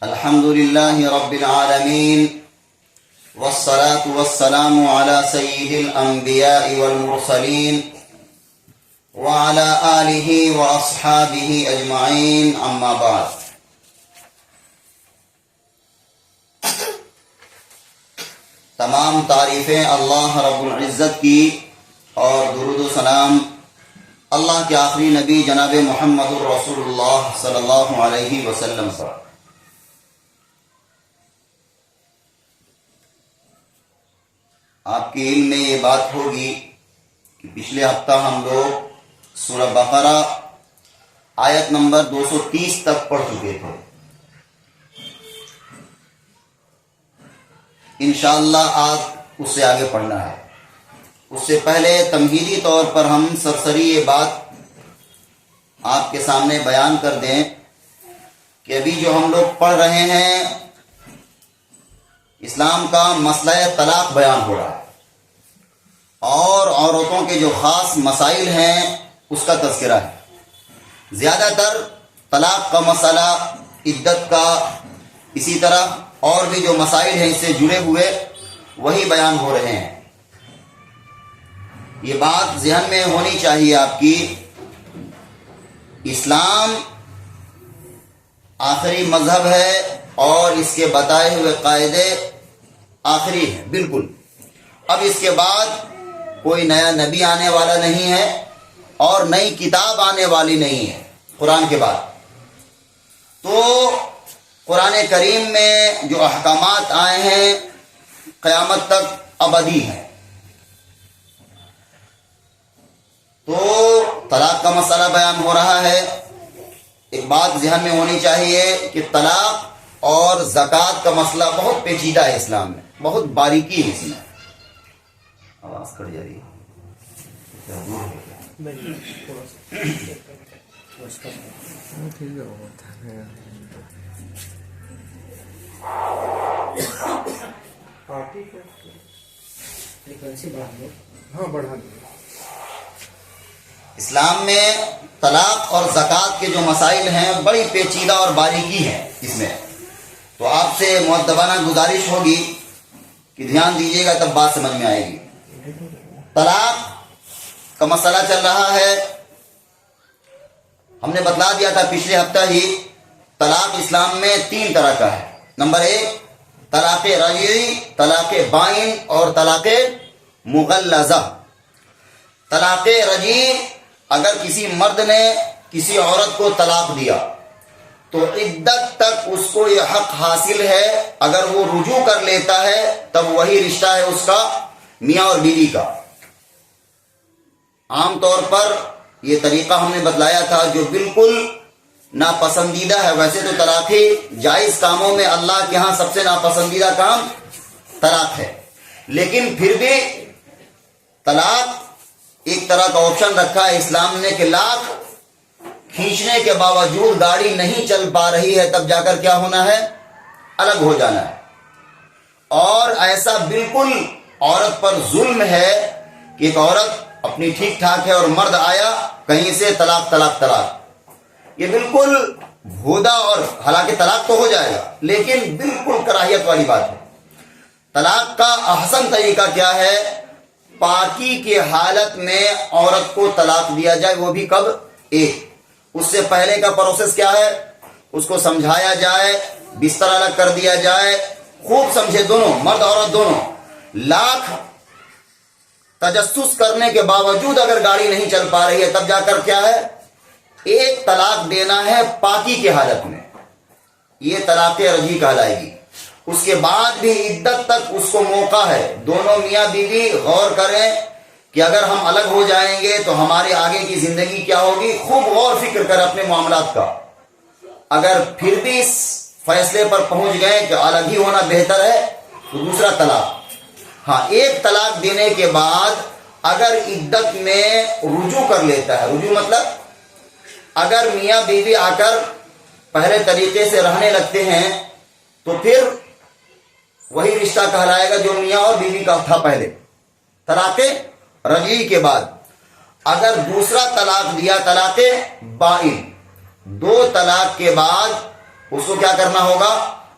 الحمد لله رب العالمين والصلاة والسلام على سيد الأنبياء والمرسلين وعلى آله وأصحابه أجمعين أما بعد. تمام تعریفیں اللہ رب العزت کی اور درود و سلام اللہ کے آخری نبی جناب محمد الرسول اللہ صلی اللہ علیہ وسلم پر. آپ کے علم میں یہ بات ہوگی کہ پچھلے ہفتہ ہم لوگ سورہ بقرہ آیت نمبر 230 تک پڑھ چکے تھے. انشاءاللہ آج اس سے آگے پڑھنا ہے. اس سے پہلے تمہیدی طور پر ہم سرسری یہ بات آپ کے سامنے بیان کر دیں کہ ابھی جو ہم لوگ پڑھ رہے ہیں اسلام کا مسئلہ طلاق بیان ہو رہا ہے اور عورتوں کے جو خاص مسائل ہیں اس کا تذکرہ ہے. زیادہ تر طلاق کا مسئلہ، عدت کا، اسی طرح اور بھی جو مسائل ہیں اس سے جڑے ہوئے وہی بیان ہو رہے ہیں. یہ بات ذہن میں ہونی چاہیے آپ کی، اسلام آخری مذہب ہے اور اس کے بتائے ہوئے قاعدے آخری ہیں بالکل. اب اس کے بعد کوئی نیا نبی آنے والا نہیں ہے اور نئی کتاب آنے والی نہیں ہے قرآن کے بعد. تو قرآن کریم میں جو احکامات آئے ہیں قیامت تک ابدی ہیں. تو طلاق کا مسئلہ بیان ہو رہا ہے. ایک بات ذہن میں ہونی چاہیے کہ طلاق اور زکوٰۃ کا مسئلہ بہت پیچیدہ ہے اسلام میں، بہت باریکی ہے اس میں. آواز کٹ جا رہی ہے. اسلام میں طلاق اور زکوٰۃ کے جو مسائل ہیں بڑی پیچیدہ اور باریکی ہیں اس میں. تو آپ سے مؤدبانہ گزارش ہوگی کہ دھیان دیجیے گا تب بات سمجھ میں آئے گی. طلاق کا مسئلہ چل رہا ہے. ہم نے بتلا دیا تھا پچھلے ہفتہ ہی طلاق اسلام میں 3 طرح کا ہے. نمبر 1 طلاق رجعی، طلاق بائن اور طلاق مغلظہ. طلاق رجعی، اگر کسی مرد نے کسی عورت کو طلاق دیا تو عدت تک اس کو یہ حق حاصل ہے. اگر وہ رجوع کر لیتا ہے تب وہی رشتہ ہے اس کا میاں اور بیوی کا. عام طور پر یہ طریقہ ہم نے بتلایا تھا جو بالکل ناپسندیدہ ہے. ویسے تو طلاق جائز کاموں میں اللہ کے ہاں سب سے ناپسندیدہ کام طلاق ہے، لیکن پھر بھی طلاق ایک طرح کا آپشن رکھا ہے اسلام نے کہ لاکھ کھینچنے کے باوجود گاڑی نہیں چل پا رہی ہے تب جا کر کیا ہونا ہے، الگ ہو جانا ہے. اور ایسا بالکل عورت پر ظلم ہے کہ ایک عورت اپنی ٹھیک ٹھاک ہے اور مرد آیا کہیں سے طلاق طلاق طلاق. یہ بالکل بھودا، اور حالانکہ طلاق تو ہو جائے گا لیکن بالکل کراہیت والی بات ہے. طلاق کا احسن طریقہ کیا ہے؟ پاکی کی حالت میں عورت کو طلاق دیا جائے. وہ بھی کب؟ اس سے پہلے کا پروسیس کیا ہے؟ اس کو سمجھایا جائے، بستر الگ کر دیا جائے، خوب سمجھے دونوں مرد عورت دونوں. لاکھ تجسس کرنے کے باوجود اگر گاڑی نہیں چل پا رہی ہے تب جا کر کیا ہے، ایک طلاق دینا ہے پاکی کی حالت میں. یہ طلاق رجعی کہلائے گی. اس کے بعد بھی عدت تک اس کو موقع ہے. دونوں میاں بیوی غور کریں کہ اگر ہم الگ ہو جائیں گے تو ہمارے آگے کی زندگی کیا ہوگی. خوب غور فکر کر اپنے معاملات کا. اگر پھر بھی اس فیصلے پر پہنچ گئے کہ الگ ہی ہونا بہتر ہے تو دوسرا طلاق. ہاں، ایک طلاق دینے کے بعد اگر عدت میں رجوع کر لیتا ہے، رجوع مطلب اگر میاں بیوی آ کر پہلے طریقے سے رہنے لگتے ہیں تو پھر وہی رشتہ کہلائے گا جو میاں اور بیوی کا تھا پہلے. طلاق رجعی کے بعد اگر دوسرا طلاق دیا، طلاق بائن، 2 طلاق کے بعد اس کو کیا کرنا ہوگا؟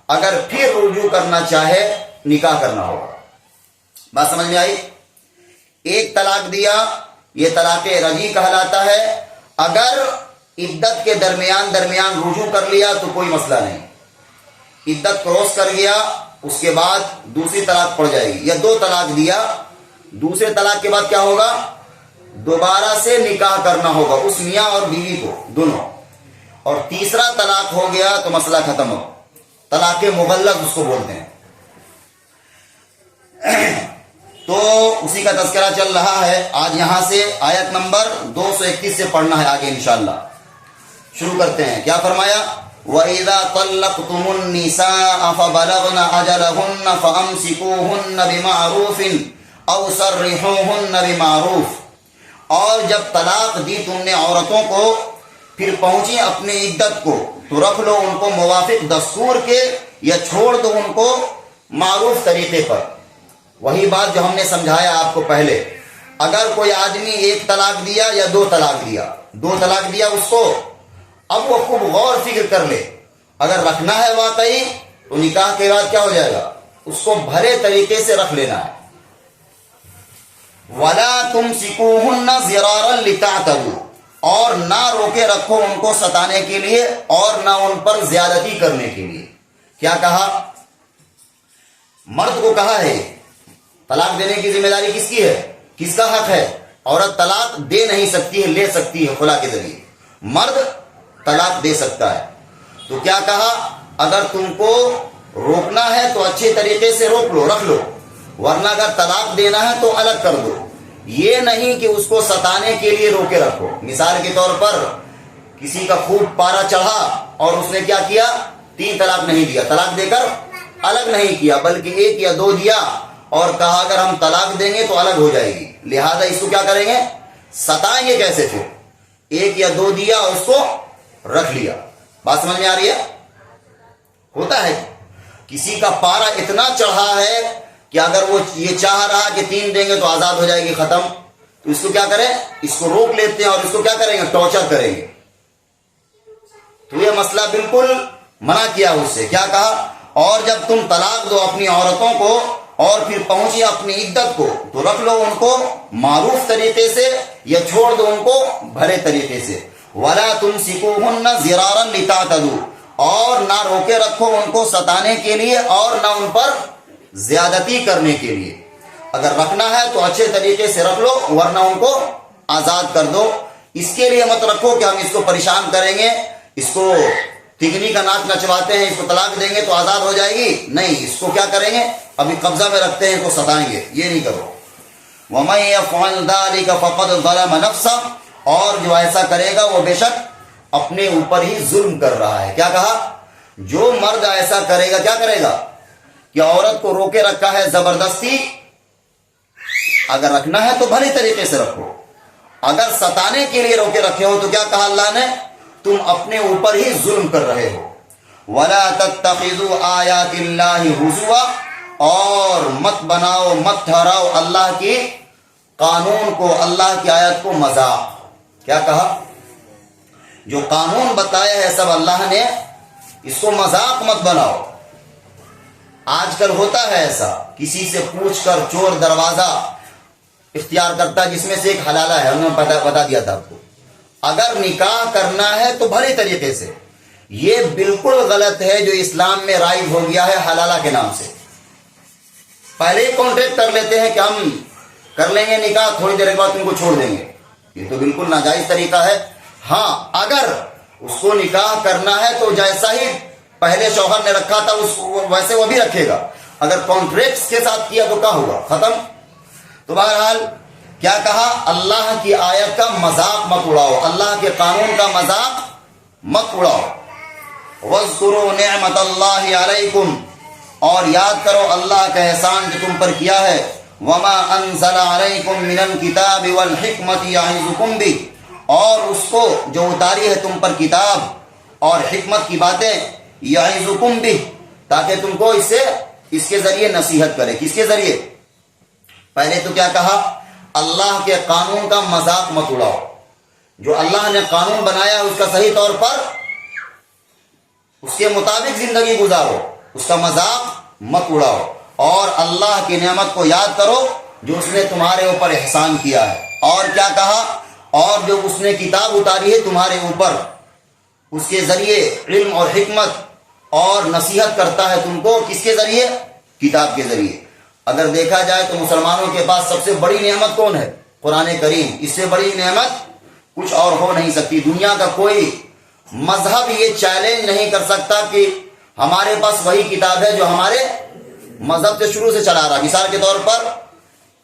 اگر پھر رجوع کرنا چاہے نکاح کرنا ہوگا. بات سمجھ میں آئی؟ ایک طلاق دیا یہ طلاق رجعی کہلاتا ہے. اگر عدت کے درمیان رجوع کر لیا تو کوئی مسئلہ نہیں. عدت کراس کر گیا اس کے بعد دوسری طلاق پڑ جائے گی. یا دو طلاق دیا, دوسرے طلاق کے بعد کیا ہوگا؟ دوبارہ سے نکاح کرنا ہوگا اس میاں اور بیوی کو دونوں. اور تیسرا طلاق ہو گیا تو مسئلہ ختم ہو. طلاق مغلظ اس کو بولتے ہیں. تو اسی کا تذکرہ چل رہا ہے. آج یہاں سے آیت نمبر 231 سے پڑھنا ہے آگے انشاءاللہ. شروع کرتے ہیں. کیا فرمایا؟ وَإِذَا طَلَّقْتُمُ النِّسَاءَ فَبَلَغْنَ أَجَلَهُنَّ فَأَمْسِكُوهُنَّ بِمَعْرُوفٍ أَوْ سَرِّحُوهُنَّ بِمَعْرُوفٍ. اور جب طلاق دی تم نے عورتوں کو, پھر پہنچی اپنی عدت کو, تو رکھ لو ان کو موافق دستور کے یا چھوڑ دو ان کو معروف طریقے پر. وہی بات جو ہم نے سمجھایا آپ کو پہلے. اگر کوئی آدمی ایک طلاق دیا یا دو طلاق دیا اس کو, اب وہ خوب غور فکر کر لے. اگر رکھنا ہے واقعی تو نکاح کے بعد کیا ہو جائے گا؟ اس کو بھرے طریقے سے رکھ لینا ہے. وَلَا تُمْسِكُوهُنَّ ضِرَارًا لِتَعْتَدُوا. اور نہ روکے رکھو ان کو ستانے کے لیے اور نہ ان پر زیادتی کرنے کے لیے. کیا کہا؟ مرد کو کہا ہے طلاق دینے کی ذمہ داری کس کی ہے؟ کس کا حق ہے؟ عورت طلاق دے نہیں سکتی ہے, لے سکتی ہے خلا کے ذریعے. مرد طلاق دے سکتا ہے. تو کیا کہا؟ اگر تم کو روکنا ہے تو اچھے طریقے سے روک لو, رکھ لو. ورنہ اگر طلاق دینا ہے تو الگ کر دو. یہ نہیں کہ اس کو ستانے کے لیے روکے رکھو. مثال کے طور پر کسی کا خوب پارا چڑھا اور اس نے کیا کیا؟ 3 طلاق نہیں دیا. طلاق دے کر الگ نہیں کیا بلکہ 1 یا 2 دیا اور کہا اگر ہم طلاق دیں گے تو الگ ہو جائے گی, لہذا اس کو کیا کریں گے؟ ستائیں گے کیسے؟ پھر 1 یا 2 دیا اور اس کو رکھ لیا. بات سمجھ میں آ رہی ہے؟ ہوتا ہے کسی کا پارا اتنا چڑھا ہے کہ اگر وہ یہ چاہ رہا کہ 3 دیں گے تو آزاد ہو جائے گی, ختم, تو اس کو کیا کریں؟ اس کو روک لیتے ہیں اور اس کو کیا کریں گے؟ ٹارچر کریں گے. تو یہ مسئلہ بالکل منع کیا اس سے. کیا کہا؟ اور جب تم طلاق دو اپنی عورتوں کو اور پھر پہنچی اپنی عدت کو, تو رکھ لو ان کو معروف طریقے سے یا چھوڑ دو ان کو بھرے طریقے سے. وَلَا تُمْسِكُوهُنَّ ضِرَارًا لِتَعْتَدُوا. اور نہ روکے رکھو ان کو ستانے کے لیے اور نہ ان پر زیادتی کرنے کے لیے. اگر رکھنا ہے تو اچھے طریقے سے رکھ لو ورنہ ان کو آزاد کر دو. اس کے لیے مت رکھو کہ ہم اس کو پریشان کریں گے, اس کو تگنی کا ناچ نچواتے ہیں, اس کو طلاق دیں گے تو آزاد ہو جائے گی. نہیں, اس کو کیا کریں گے؟ ابھی قبضہ میں رکھتے ہیں تو ستائیں گے. یہ نہیں کرو. وَمَن يَفْعَلْ ذَلِكَ فَقَدْ ظَلَمَ نَفْسَهُ. اور جو ایسا کرے گا وہ بے شک اپنے اوپر ہی ظلم کر رہا ہے. کیا کہا؟ جو مرد ایسا کرے گا, کیا کرے گا؟ کہ عورت کو روکے رکھا ہے زبردستی. اگر رکھنا ہے تو بھلی طریقے سے رکھو. اگر ستانے کے لیے روکے رکھے ہو تو کیا کہا اللہ نے؟ تم اپنے اوپر ہی ظلم کر رہے ہو. وَلَا تَتَّخِذُوا آيَاتِ اللَّهِ هُزُوًا. اور مت بناؤ, مت ٹھہراؤ اللہ کی قانون کو, اللہ کی آیت کو مذاق. کیا کہا؟ جو قانون بتایا ہے سب اللہ نے, اس کو مذاق مت بناؤ. آج کل ہوتا ہے ایسا, کسی سے پوچھ کر چور دروازہ اختیار کرتا ہے, جس میں سے ایک حلالہ ہے, انہوں نے بتا دیا تھا آپ کو. اگر نکاح کرنا ہے تو بھلی طریقے سے. یہ بالکل غلط ہے جو اسلام میں رائج ہو گیا ہے حلالہ کے نام سے. پہلے ہی کانٹریکٹ کر لیتے ہیں کہ ہم کر لیں گے نکاح, تھوڑی دیر کے بعد تم کو چھوڑ دیں گے. یہ تو بالکل ناجائز طریقہ ہے. ہاں, اگر اس کو نکاح کرنا ہے تو جیسا ہی پہلے شوہر نے رکھا تھا ویسے وہ بھی رکھے گا. اگر کانٹریکٹس کے ساتھ کیا تو کیا ہوگا؟ ختم. تو بہرحال کیا کہا؟ اللہ کی آیت کا مذاق مت اڑاؤ, اللہ کے قانون کا مذاق مت اڑاؤ. وَاذْكُرُوا نِعْمَةَ اللَّهِ عَلَيْكُمْ. اور یاد کرو اللہ کا احسان جو تم پر کیا ہے. وَمَا أَنزَلَ عَلَيْكُمْ مِنَ الْكِتَابِ وَالْحِكْمَةِ يَعِظُكُمْ بِهِ. اور اس کو جو اتاری ہے تم پر کتاب اور حکمت کی باتیں, یعظکم بہ, تاکہ تم کو اس کے ذریعے نصیحت کرے. کس کے ذریعے؟ پہلے تو کیا کہا؟ اللہ کے قانون کا مذاق مت اڑاؤ. جو اللہ نے قانون بنایا اس کا صحیح طور پر اس کے مطابق زندگی گزارو، اس کا مذاق مت اڑاؤ، اور اللہ کی نعمت کو یاد کرو جو اس نے تمہارے اوپر احسان کیا ہے۔ اور کیا کہا؟ اور جو اس نے کتاب اتاری ہے تمہارے اوپر، اس کے ذریعے علم اور حکمت اور نصیحت کرتا ہے تم کو، کس کے ذریعے؟ کتاب کے ذریعے۔ اگر دیکھا جائے تو مسلمانوں کے پاس سب سے بڑی نعمت کون ہے؟ قرآن کریم۔ اس سے بڑی نعمت کچھ اور ہو نہیں سکتی۔ دنیا کا کوئی مذہب یہ چیلنج نہیں کر سکتا کہ ہمارے پاس وہی کتاب ہے جو ہمارے مذہب سے شروع سے چلا رہا۔ مثال کے طور پر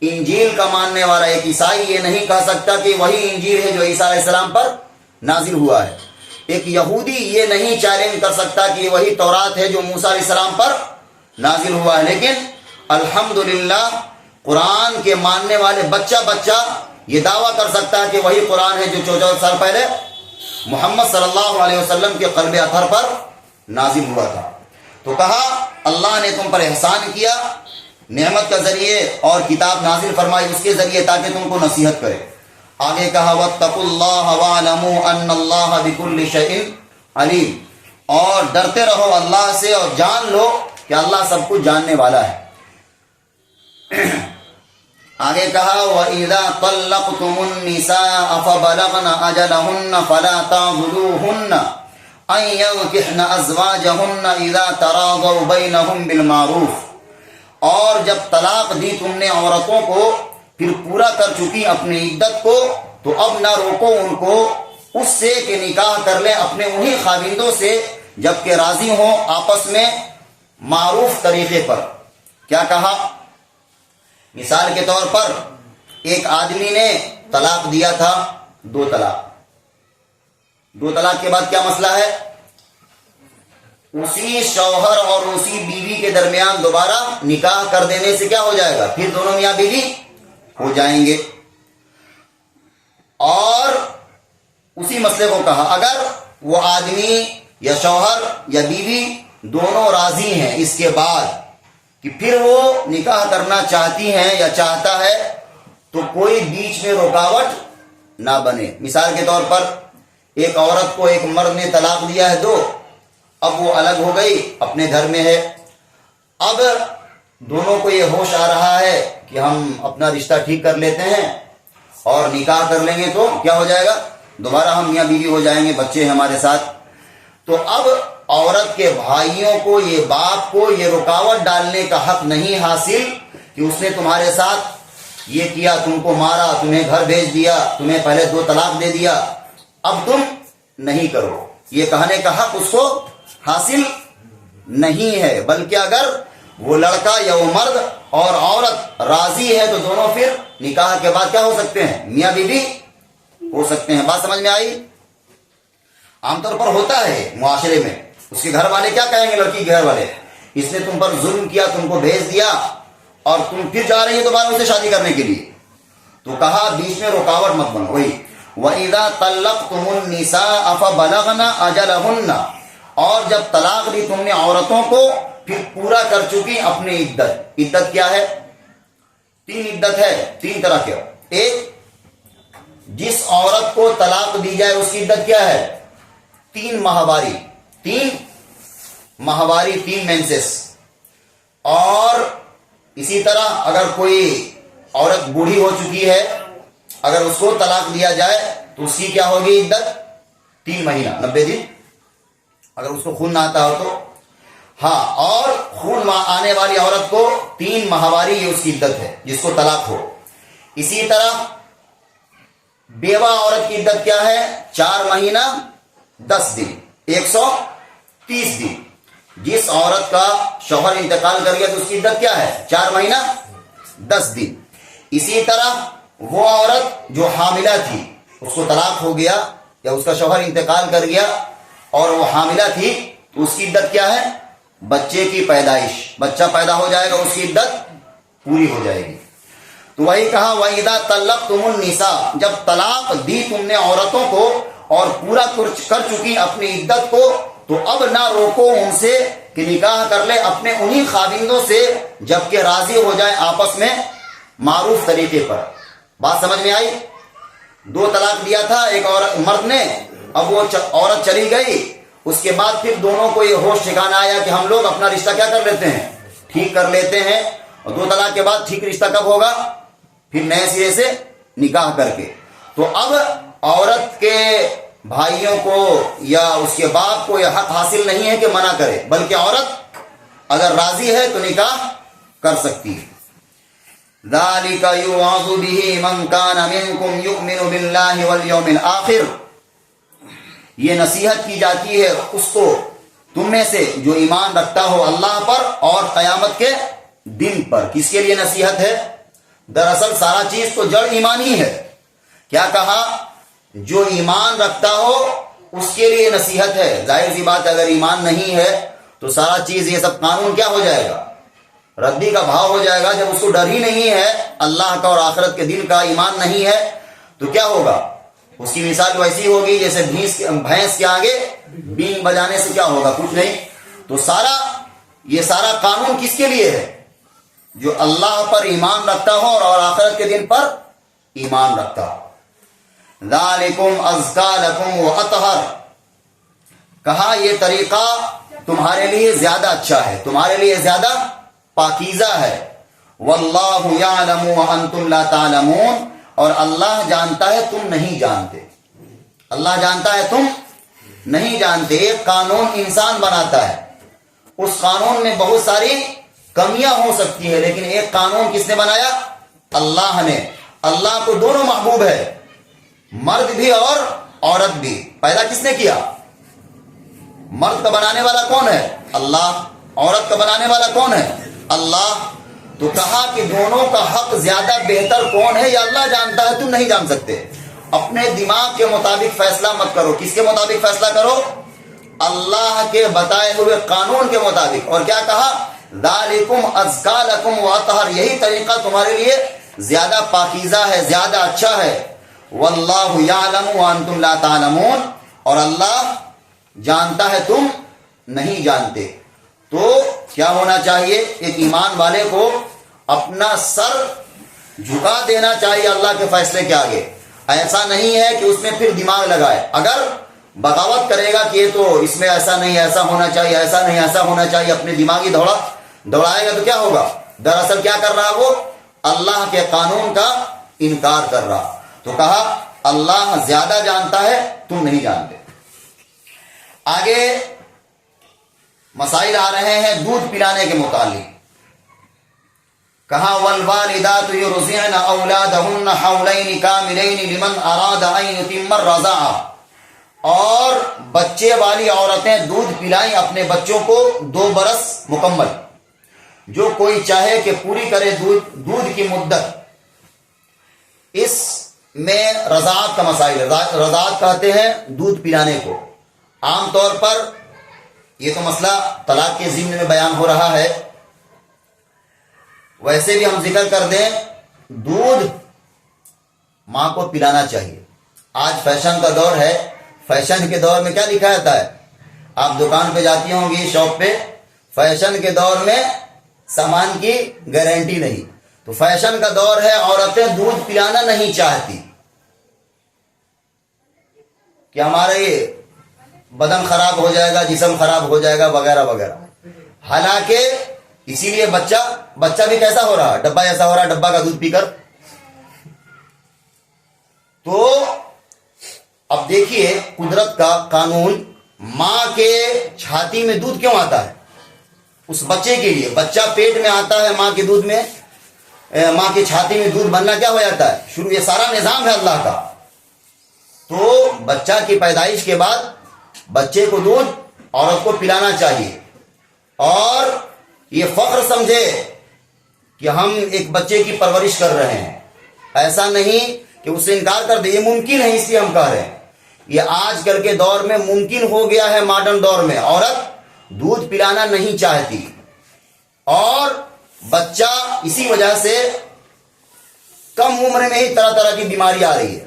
انجیل کا ماننے والا ایک عیسائی یہ نہیں کہہ سکتا کہ وہی انجیل ہے جو عیسیٰ علیہ السلام پر نازل ہوا ہے۔ ایک یہودی یہ نہیں چیلنج کر سکتا کہ وہی تورات ہے جو موسیٰ علیہ السلام پر نازل ہوا ہے۔ لیکن الحمدللہ قرآن کے ماننے والے بچہ یہ دعویٰ کر سکتا ہے کہ وہی قرآن ہے جو 14 سال پہلے محمد صلی اللہ علیہ وسلم کے قلب اطہر پر نازل ہوا تھا۔ تو کہا اللہ نے تم پر احسان کیا نعمت کے ذریعے اور کتاب نازل فرمائی اس کے ذریعے تاکہ تم کو نصیحت کرے۔ آگے کہا واتقوا اللہ واعلموا ان اللہ بكل شیء علیم، اور ڈرتے رہو اللہ سے اور جان لو کہ اللہ سب کچھ جاننے والا ہے۔ آگے کہا وَإِذَا طَلَّقْتُمُ النِّسَاءَ فَبَلَغْنَ أَجَلَهُنَّ فَلَا تَعْضُلُوهُنَّ أَن يَنكِحْنَ أَزْوَاجَهُنَّ إِذَا تَرَاضَوْا بَيْنَهُم بِالْمَعْرُوفِ، اور جب طلاق دی تم نے عورتوں کو پھر پورا کر چکی اپنی عدت کو تو اب نہ روکو ان کو اس سے کہ نکاح کر لیں اپنے انہی خاوندوں سے جبکہ راضی ہوں آپس میں معروف طریقے پر۔ کیا کہا؟ مثال کے طور پر ایک آدمی نے طلاق دیا تھا، 2 طلاق۔ 2 طلاق کے بعد کیا مسئلہ ہے؟ اسی شوہر اور اسی بیوی کے درمیان دوبارہ نکاح کر دینے سے کیا ہو جائے گا؟ پھر دونوں میاں بیوی ہو جائیں گے۔ اور اسی مسئلے کو کہا اگر وہ آدمی یا شوہر یا بیوی دونوں راضی ہیں اس کے بعد کہ پھر وہ نکاح کرنا چاہتی ہیں یا چاہتا ہے تو کوئی بیچ میں رکاوٹ نہ بنے۔ مثال کے طور پر ایک عورت کو ایک مرد نے طلاق دیا ہے 2، اب وہ الگ ہو گئی اپنے گھر میں ہے، اب دونوں کو یہ ہوش آ رہا ہے کہ ہم اپنا رشتہ ٹھیک کر لیتے ہیں اور نکاح کر لیں گے تو کیا ہو جائے گا؟ دوبارہ ہم میاں بیوی ہو جائیں گے، بچے ہیں ہمارے ساتھ۔ تو اب عورت کے بھائیوں کو یہ باپ کو یہ رکاوٹ ڈالنے کا حق نہیں حاصل کہ اس نے تمہارے ساتھ یہ کیا، تم کو مارا، تمہیں گھر بھیج دیا، تمہیں پہلے 2 طلاق دے دیا، اب تم نہیں کرو، یہ کہنے کا حق اس کو حاصل نہیں ہے۔ بلکہ اگر وہ لڑکا یا وہ مرد اور عورت راضی ہے تو دونوں پھر نکاح کے بعد کیا ہو سکتے ہیں؟ میاں بیوی ہو سکتے ہیں۔ بات سمجھ میں آئی؟ عام طور پر ہوتا ہے معاشرے میں، اس کے گھر والے کیا کہیں گے؟ لڑکی کے گھر والے اس نے تم پر ظلم کیا، تم کو بھیج دیا اور تم پھر جا رہی ہے دوبارہ اسے شادی کرنے کے لیے، تو کہا بیچ میں رکاوٹ مت بنو۔ وہی وَإِذَا طَلَّقْتُمُ النِّسَاءَ فَبَلَغْنَ أَجَلَهُنَّ، اور جب طلاق دی تم نے عورتوں کو پھر پورا کر چکی اپنی عدت۔ عدت کیا ہے؟ 3 عدت ہے، 3 طرح کے۔ ایک، جس عورت کو طلاق دی جائے اس کی عدت کیا ہے؟ 3 ماہواری، 3 ماہواری، 3 مینسس۔ اور اسی طرح اگر کوئی عورت بوڑھی ہو چکی ہے اگر اس کو طلاق دیا جائے تو اس کی کیا ہوگی عدت؟ 3 مہینہ 90 دن، اگر اس کو خون نہ آتا ہو تو۔ ہاں، اور خون آنے والی عورت کو 3 ماہواری یہ اس کی عدت ہے جس کو طلاق ہو۔ اسی طرح بیوہ عورت کی عدت کیا ہے؟ 4 مہینہ 10 دن، 130 دن۔ جس عورت کا شوہر انتقال کر گیا تو اس کی عدت کیا ہے؟ 4 مہینہ 10 دن۔ اسی طرح وہ عورت جو حاملہ تھی اس کو طلاق ہو گیا یا اس کا شوہر انتقال کر گیا اور وہ حاملہ تھی تو اس کی عدت کیا ہے؟ بچے کی پیدائش، بچہ پیدا ہو جائے گا اس کی عدت پوری ہو جائے گی۔ تو وہی کہا وَإِذَا طَلَّقْتُمُ النِّسَاءَ، جب طلاق دی تم نے عورتوں کو اور پورا کر چکی اپنی عدت کو تو اب نہ روکو ان سے کہ نکاح کر لے اپنے انہی خاوندوں سے جبکہ راضی ہو جائیں آپس میں معروف طریقے پر۔ بات سمجھ میں آئی؟ 2 طلاق دیا تھا ایک مرد نے، اب وہ عورت چلی گئی اس کے بعد پھر دونوں کو یہ ہوش ٹھکانا آیا کہ ہم لوگ اپنا رشتہ کیا کر لیتے ہیں، ٹھیک کر لیتے ہیں. اور 2 طلاق کے بعد ٹھیک رشتہ کب ہوگا؟ پھر نئے سرے سے نکاح کر کے. تو اب عورت کے بھائیوں کو یا اس کے باپ کو یہ حق حاصل نہیں ہے کہ منع کرے، بلکہ عورت اگر راضی ہے تو نکاح کر سکتی ہے. ذَلِكَ يُوعَظُ بِهِ مَنْ كَانَ مِنْكُمْ يُؤْمِنُ بِاللَّهِ وَالْيَوْمِ الْآخِرِ. یہ نصیحت کی جاتی ہے اس کو تم میں سے جو ایمان رکھتا ہو اللہ پر اور قیامت کے دن پر. کس کے لیے نصیحت ہے؟ دراصل سارا چیز تو جڑ ایمان ہی ہے. کیا کہا؟ جو ایمان رکھتا ہو اس کے لیے نصیحت ہے. ظاہر سی بات ہے اگر ایمان نہیں ہے تو سارا چیز یہ سب قانون کیا ہو جائے گا؟ ردی کا بھاؤ ہو جائے گا. جب اس کو ڈر ہی نہیں ہے اللہ کا اور آخرت کے دن کا، ایمان نہیں ہے تو کیا ہوگا؟ اس کی مثال ویسی ہوگی جیسے بھینس کے آگے بینگ بجانے سے کیا ہوگا؟ کچھ نہیں. تو یہ سارا قانون کس کے لیے ہے؟ جو اللہ پر ایمان رکھتا ہو اور آخرت کے دن پر ایمان رکھتا ہو. ذالکم ازکا لکم واطہر. کہا یہ طریقہ تمہارے لیے زیادہ اچھا ہے، تمہارے لیے زیادہ پاکیزہ ہے. واللہ یعلم وانتم لا تعلمون. اور اللہ جانتا ہے تم نہیں جانتے. اللہ جانتا ہے تم نہیں جانتے. ایک قانون انسان بناتا ہے، اس قانون میں بہت ساری کمیاں ہو سکتی ہے، لیکن ایک قانون کس نے بنایا؟ اللہ نے. اللہ کو دونوں محبوب ہے، مرد بھی اور عورت بھی. پیدا کس نے کیا؟ مرد کا بنانے والا کون ہے؟ اللہ. عورت کا بنانے والا کون ہے؟ اللہ. تو کہا کہ دونوں کا حق زیادہ بہتر کون ہے یہ اللہ جانتا ہے، تم نہیں جان سکتے. اپنے دماغ کے مطابق فیصلہ مت کرو. کس کے مطابق فیصلہ کرو؟ اللہ کے بتائے ہوئے قانون کے مطابق. اور کیا کہا؟ ذالکم ازکا لکم واطہر. یہی طریقہ تمہارے لیے زیادہ پاکیزہ ہے، زیادہ اچھا ہے. واللہ یعلم وانتم لا تعلمون. اور اللہ جانتا ہے تم نہیں جانتے. تو کیا ہونا چاہیے؟ ایک ایمان والے کو اپنا سر جھکا دینا چاہیے اللہ کے فیصلے کے آگے. ایسا نہیں ہے کہ اس میں پھر دماغ لگائے. اگر بغاوت کرے گا کہ یہ تو اس میں ایسا نہیں، ایسا ہونا چاہیے، ایسا نہیں، ایسا ہونا چاہیے، اپنے دماغی دوڑائے گا تو کیا ہوگا؟ دراصل کیا کر رہا وہ؟ اللہ کے قانون کا انکار کر رہا. تو کہا اللہ زیادہ جانتا ہے تم نہیں جانتے. آگے مسائل آ رہے ہیں دودھ پلانے کے متعلق. کہا والوالدات یرضعن اولادهن حولین کاملین لمن اراد ان یتم الرضاعہ. اور بچے والی عورتیں دودھ پلائیں اپنے بچوں کو 2 برس مکمل. جو کوئی چاہے کہ پوری کرے دودھ کی مدت. اس میں رضاعت کا مسائل ہے. رضاعت کہتے ہیں دودھ پلانے کو. عام طور پر یہ تو مسئلہ طلاق کے ضمن میں بیان ہو رہا ہے. ویسے بھی ہم ذکر کر دیں دودھ ماں کو پلانا چاہیے. آج فیشن کا دور ہے. فیشن کے دور میں کیا لکھا جاتا ہے؟ آپ دکان پہ جاتی ہوں گی، شاپ پہ، فیشن کے دور میں سامان کی گارنٹی نہیں. تو فیشن کا دور ہے، عورتیں دودھ پلانا نہیں چاہتی کہ ہمارا یہ بدن خراب ہو جائے گا، جسم خراب ہو جائے گا وغیرہ وغیرہ. حالانکہ اسی لیے بچہ بھی کیسا ہو رہا، ڈبہ ایسا ہو رہا، ڈبہ کا دودھ پی کر. تو اب دیکھیے قدرت کا قانون. ماں کے چھاتی میں دودھ کیوں آتا ہے؟ اس بچے کے لیے. بچہ پیٹ میں آتا ہے ماں کے دودھ میں، ماں کی چھاتی میں دودھ بننا کیا ہو جاتا ہے؟ شروع. یہ سارا نظام ہے اللہ کا. تو بچہ کی پیدائش کے بعد بچے کو دودھ عورت کو پلانا چاہیے. اور یہ فخر سمجھے کہ ہم ایک بچے کی پرورش کر رہے ہیں. ایسا نہیں کہ اس سے انکار کر دے. یہ ممکن ہے اس لیے ہم کہہ رہے ہیں. یہ آج کل کے دور میں ممکن ہو گیا ہے. ماڈرن دور میں عورت دودھ پلانا نہیں چاہتی اور بچہ اسی وجہ سے کم عمر میں ہی طرح طرح کی بیماری آ رہی ہے.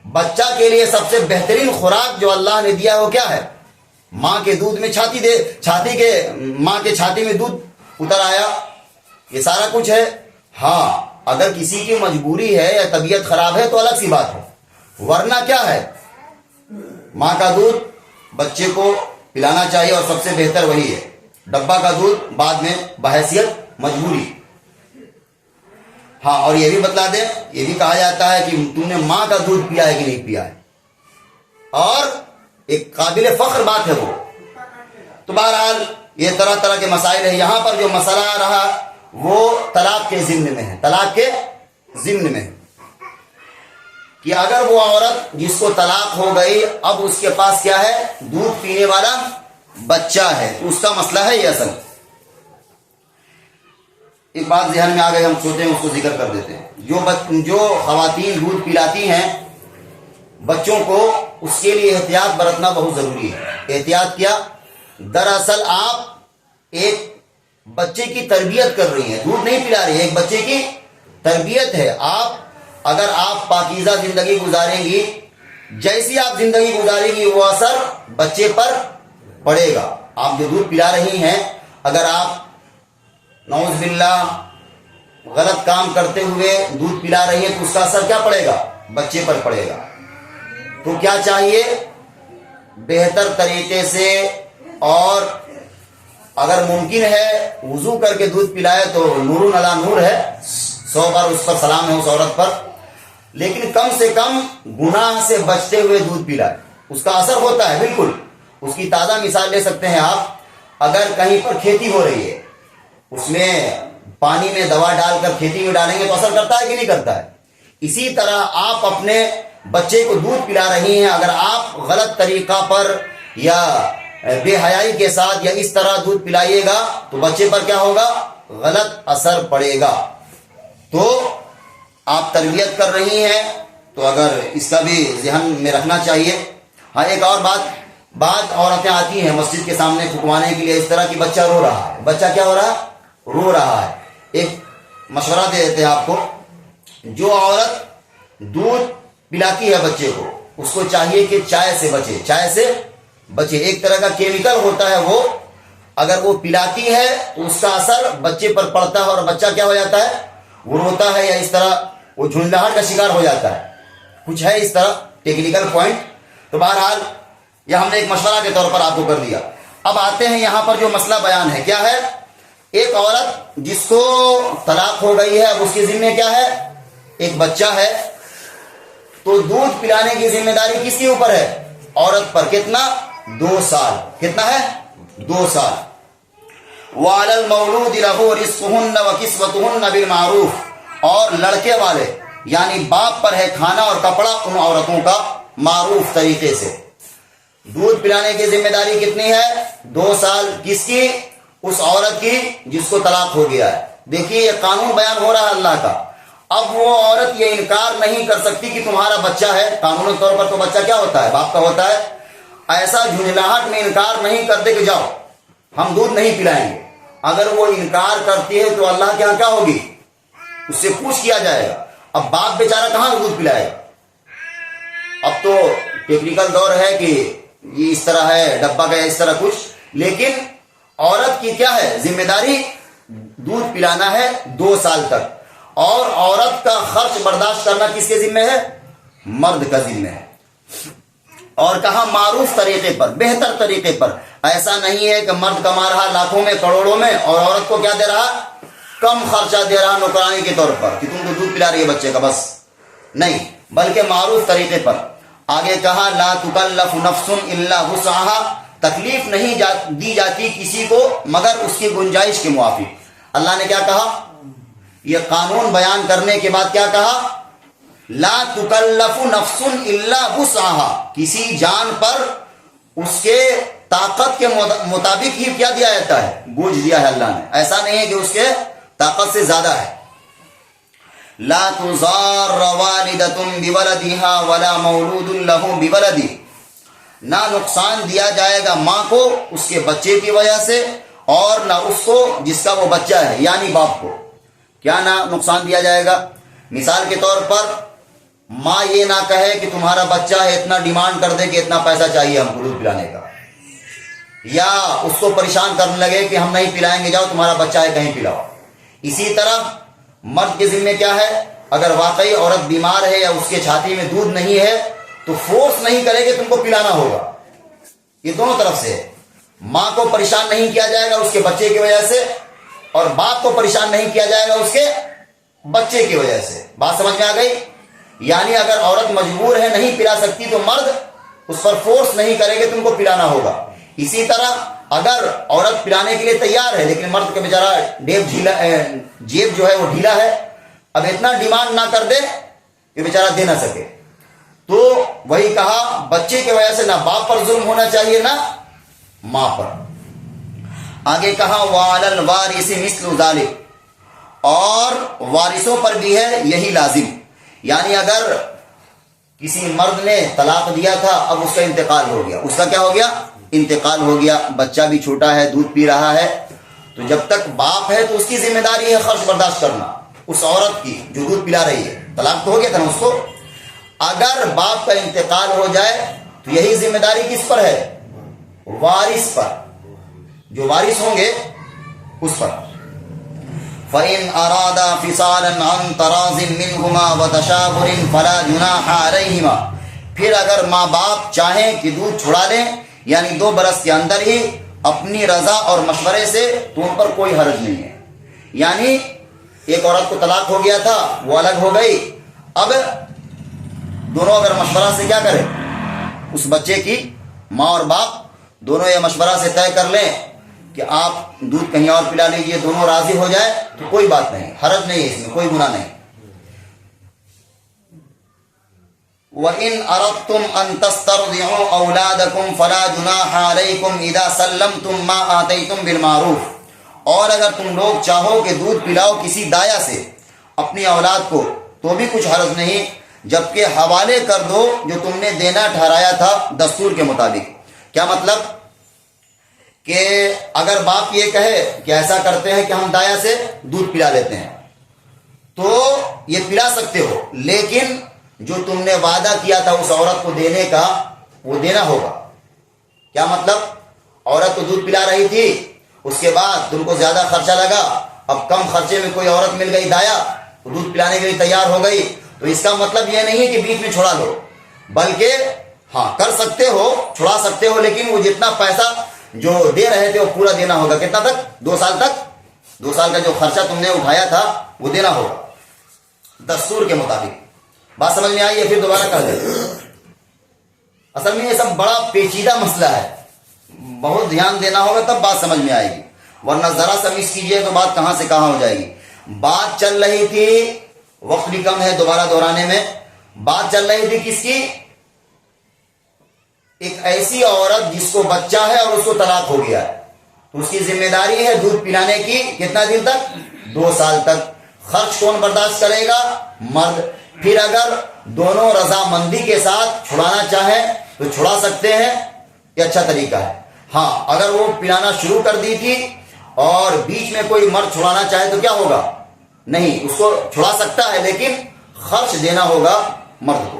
بچہ کے لیے سب سے بہترین خوراک جو اللہ نے دیا وہ کیا ہے؟ ماں کے دودھ میں ماں کے چھاتی میں دودھ اتر آیا. یہ سارا کچھ ہے. ہاں اگر کسی کی مجبوری ہے یا طبیعت خراب ہے تو الگ سی بات ہے، ورنہ کیا ہے؟ ماں کا دودھ بچے کو پلانا چاہیے اور سب سے بہتر وہی ہے. ڈبہ کا دودھ بعد میں بحیثیت مجبوری. ہاں اور یہ بھی بتلا دیں, یہ بھی کہا جاتا ہے کہ تم نے ماں کا دودھ پیا ہے کہ نہیں پیا ہے, اور ایک قابل فخر بات ہے وہ. تو بہرحال یہ طرح طرح کے مسائل ہیں. یہاں پر جو مسئلہ رہا وہ طلاق کے ضمن میں ہے. طلاق کے ضمن میں کہ اگر وہ عورت جس کو طلاق ہو گئی اب اس کے پاس کیا ہے, دودھ پینے والا بچہ ہے, تو اس کا مسئلہ ہے یہ. اصل ایک بات ذہن میں آ گئی, ہم سوچتے ہیں اس کو ذکر کر دیتے ہیں. جو خواتین دودھ پلاتی ہیں بچوں کو, اس کے لیے احتیاط برتنا بہت ضروری ہے. احتیاط کیا؟ دراصل آپ ایک بچے کی تربیت کر رہی ہیں, دودھ نہیں پلا رہی ہے, ایک بچے کی تربیت ہے. اگر آپ پاکیزہ زندگی گزاریں گی, جیسی آپ زندگی گزاریں گی وہ اثر بچے پر پڑے گا. آپ جو دودھ پلا رہی ہیں, اگر آپ نعوذ باللہ غلط کام کرتے ہوئے دودھ پلا رہی ہیں تو اس کا اثر کیا پڑے گا؟ بچے پر پڑے گا. تو کیا چاہیے؟ بہتر طریقے سے, اور اگر ممکن ہے وضو کر کے دودھ پلائے تو نور علی نور ہے, 100 بار اس پر سلام ہے اس عورت پر, لیکن کم سے کم گناہ سے بچتے ہوئے دودھ پلائے. اس کا اثر ہوتا ہے بالکل. اس کی تازہ مثال لے سکتے ہیں آپ. اگر کہیں پر کھیتی ہو رہی ہے, اس میں پانی میں دوا ڈال کر کھیتی میں ڈالیں گے تو اثر کرتا ہے کہ نہیں کرتا ہے؟ اسی طرح آپ اپنے بچے کو دودھ پلا رہی ہیں, اگر آپ غلط طریقہ پر یا بے حیائی کے ساتھ یا اس طرح دودھ پلائیے گا تو بچے پر کیا ہوگا؟ غلط اثر پڑے گا. تو آپ تربیت کر رہی ہیں تو اگر اس کا بھی ذہن میں رکھنا چاہیے. ہاں ایک اور بعض عورتیں آتی ہیں مسجد کے سامنے پھکوانے کے لیے اس طرح کی, بچہ رو رہا ہے. بچہ کیا ہو رہا ہے؟ رو رہا ہے. ایک مشورہ دے دیتے ہیں آپ کو, جو عورت دودھ پلاتی ہے بچے کو, اس کو چاہیے کہ چائے سے بچے, چائے سے بچے. ایک طرح کا کیمیکل ہوتا ہے وہ, اگر وہ پلاتی ہے تو اس کا اثر بچے پر پڑتا ہے اور بچہ کیا ہو جاتا ہے؟ وہ روتا ہے یا اس طرح وہ جھنجھلاہٹ کا شکار ہو جاتا ہے. کچھ ہے اس طرح ٹیکنیکل پوائنٹ. تو بہرحال یہ ہم نے ایک مشورہ کے طور پر آپ کو کر دیا. اب آتے ہیں یہاں پر جو مسئلہ بیان ہے. کیا ہے؟ ایک عورت جس کو طلاق ہو گئی ہے, اب اس کے ذمہ کیا ہے؟ ایک بچہ ہے. تو دودھ پلانے کی ذمہ داری کس کے اوپر ہے؟ عورت پر. کتنا؟ 2 سال. کتنا ہے؟ 2 سال. وَعَلَى الْمَوْلُودِ لَهُ رِزْقُهُنَّ وَكِسْوَتُهُنَّ بِالْمَعْرُوفِ, اور لڑکے والے یعنی باپ پر ہے کھانا اور کپڑا ان عورتوں کا معروف طریقے سے. دودھ پلانے کی ذمہ داری کتنی ہے؟ 2 سال. کس کی؟ اس عورت کی جس کو طلاق ہو گیا ہے. دیکھیے یہ قانون بیان ہو رہا ہے اللہ کا. اب وہ عورت یہ انکار نہیں کر سکتی کہ تمہارا بچہ ہے. قانونی طور پر تو بچہ کیا ہوتا ہے؟ باپ کا ہوتا ہے. ایسا جھنجھلاہٹ میں انکار نہیں کرتے کہ جاؤ ہم دودھ نہیں پلائیں گے. اگر وہ انکار کرتی ہے تو اللہ کے یہاں کیا ہوگی؟ اس سے پوچھ کیا جائے گا. اب باپ بیچارہ کہاں دودھ پلائے گا؟ اب تو ٹیکنیکل دور ہے کہ یہ اس طرح ہے, ڈبہ کا اس طرح کچھ, لیکن عورت کی کیا ہے ذمہ داری؟ دودھ پلانا ہے 2 سال تک. اور عورت کا خرچ برداشت کرنا کس کے ذمہ ہے؟ مرد کا ذمہ ہے. اور کہا معروف طریقے پر, بہتر طریقے پر. ایسا نہیں ہے کہ مرد کما رہا لاکھوں میں کروڑوں میں اور عورت کو کیا دے رہا؟ کم خرچہ دے رہا نوکرانی کے طور پر کہ تم کو دودھ پلا رہی ہے بچے کا, بس نہیں, بلکہ معروف طریقے پر. آگے کہا لا تکلف نفس الا وسعها, تکلیف نہیں دی جاتی کسی کو مگر اس کی گنجائش کے موافق. اللہ نے کیا کہا؟ یہ قانون بیان کرنے کے بعد کیا کہا؟ لا تکلف نفس الا وسعها, کسی جان پر اس کے طاقت کے مطابق ہی کیا دیا جاتا ہے؟ بوجھ دیا ہے اللہ نے. ایسا نہیں ہے کہ اس کے طاقت سے زیادہ ہے. لا تضار والدۃ بولدها ولا مولود له بولده, نہ نقصان دیا جائے گا ماں کو اس کے بچے کی وجہ سے, اور نہ اس کو جس کا وہ بچہ ہے یعنی باپ کو. کیا نہ نقصان دیا جائے گا؟ مثال کے طور پر ماں یہ نہ کہے کہ تمہارا بچہ ہے, اتنا ڈیمانڈ کر دے کہ اتنا پیسہ چاہیے ہم کو دودھ پلانے کا, یا اس کو پریشان کرنے لگے کہ ہم نہیں پلائیں گے, جاؤ تمہارا بچہ ہے کہیں پلاؤ. اسی طرح مرد کے ذمہ کیا ہے؟ اگر واقعی عورت بیمار ہے یا اس کے چھاتی میں دودھ نہیں ہے تو فورس نہیں کرے کہ تم کو پلانا ہوگا. یہ دونوں طرف سے ہے. ماں کو پریشان نہیں کیا جائے گا اس کے بچے کی وجہ سے، اور باپ کو پریشان نہیں کیا جائے گا اس کے بچے کی وجہ سے. بات سمجھ میں آ گئی؟ یعنی اگر عورت مجبور ہے نہیں پلا سکتی تو مرد اس پر فورس نہیں کرے گا تم کو پلانا ہوگا. اسی طرح اگر عورت پلانے کے لیے تیار ہے لیکن مرد کا بیچارہ جیب جو ہے وہ ڈھیلا ہے، اب اتنا ڈیمانڈ نہ کر دے کہ بیچارہ دے نہ سکے، تو وہی کہا بچے کی وجہ سے نہ باپ پر ظلم ہونا چاہیے نہ ماں پر. آگے کہا وَعَلَى الْوَارِثِ مِثْلُ ذَلِكَ، اور وارثوں پر بھی ہے یہی لازم. یعنی اگر کسی مرد نے طلاق دیا تھا، اب اس کا انتقال ہو گیا، اس کا کیا ہو گیا؟ انتقال ہو گیا، بچہ بھی چھوٹا ہے، دودھ پی رہا ہے، تو جب تک باپ ہے تو اس کی ذمہ داری ہے خرچ برداشت کرنا اس عورت کی جو دودھ پلا رہی ہے. طلاق تو ہو گیا تھا نا اس کو. اگر باپ کا انتقال ہو جائے تو یہی ذمہ داری کس پر ہے؟ وارث پر، جو وارث ہوں گے اس پر. فَإِنْ أَرَادَا فِصَالًا عَنْ تَرَاضٍ مِّنْهُمَا وَتَشَاوُرٍ فَلَا جُنَاحَ عَلَيْهِمَا، پھر اگر ماں باپ چاہیں کہ دودھ چھڑا لیں یعنی 2 برس کے اندر ہی اپنی رضا اور مشورے سے، تو ان پر کوئی حرج نہیں ہے. یعنی ایک عورت کو طلاق ہو گیا تھا، وہ الگ ہو گئی، اب دونوں اگر مشورہ سے کیا کریں، اس بچے کی ماں اور باپ دونوں یہ مشورہ سے طے کر لیں کہ آپ دودھ کہیں اور پلا لیجئے، دونوں راضی ہو جائے تو کوئی بات نہیں، حرج نہیں ہے، اس میں کوئی گناہ نہیں. وَإِنْ أَرَدْتُمْ أَن تَسْتَرْضِعُوا أَوْلَادَكُمْ فَلَا جُنَاحَ عَلَيْكُمْ إِذَا سَلَّمْتُمْ مَا آتَيْتُمْ بِالْمَعْرُوفِ، اور اگر تم لوگ چاہو کہ دودھ پلاؤ کسی دایا سے اپنی اولاد کو تو بھی کچھ حرج نہیں، جبکہ حوالے کر دو جو تم نے دینا ٹھہرایا تھا دستور کے مطابق. کیا مطلب؟ کہ اگر باپ یہ کہے کہ ایسا کرتے ہیں کہ ہم دایا سے دودھ پلا لیتے ہیں تو یہ پلا سکتے ہو، لیکن جو تم نے وعدہ کیا تھا اس عورت کو دینے کا وہ دینا ہوگا. کیا مطلب؟ عورت تو دودھ پلا رہی تھی، اس کے بعد تم کو زیادہ خرچہ لگا، اب کم خرچے میں کوئی عورت مل گئی دایا، تو دودھ پلانے کے لیے تیار ہو گئی، تو اس کا مطلب یہ نہیں کہ بیچ میں چھڑا لو، بلکہ ہاں کر سکتے ہو، چھڑا سکتے ہو، لیکن وہ جتنا پیسہ جو دے رہے تھے وہ پورا دینا ہوگا. کتنا تک؟ 2 سال تک. 2 سال کا جو خرچہ تم نے اٹھایا تھا وہ دینا ہوگا دستور کے مطابق. بات سمجھ میں آئی ہے؟ پھر دوبارہ کہہ دیں. اصل میں یہ سب بڑا پیچیدہ مسئلہ ہے، بہت دھیان دینا ہوگا تب بات سمجھ میں آئے گی، ورنہ ذرا سا مس کیجئے تو بات کہاں سے کہاں ہو جائے گی. بات چل رہی تھی، وقت بھی کم ہے دوبارہ دہرانے میں، بات چل رہی تھی کس کی؟ ایک ایسی عورت جس کو بچہ ہے اور اس کو طلاق ہو گیا ہے، تو اس کی ذمہ داری ہے دودھ پلانے کی. کتنا دن تک؟ 2 سال تک. خرچ کون برداشت کرے گا؟ مرد. پھر اگر دونوں رضامندی کے ساتھ چھڑانا چاہیں تو چھڑا سکتے ہیں، یہ اچھا طریقہ ہے. ہاں اگر وہ پلانا شروع کر دی تھی اور بیچ میں کوئی مرد چھڑانا چاہے تو کیا ہوگا؟ نہیں، اس کو چھڑا سکتا ہے لیکن خرچ دینا ہوگا مرد کو.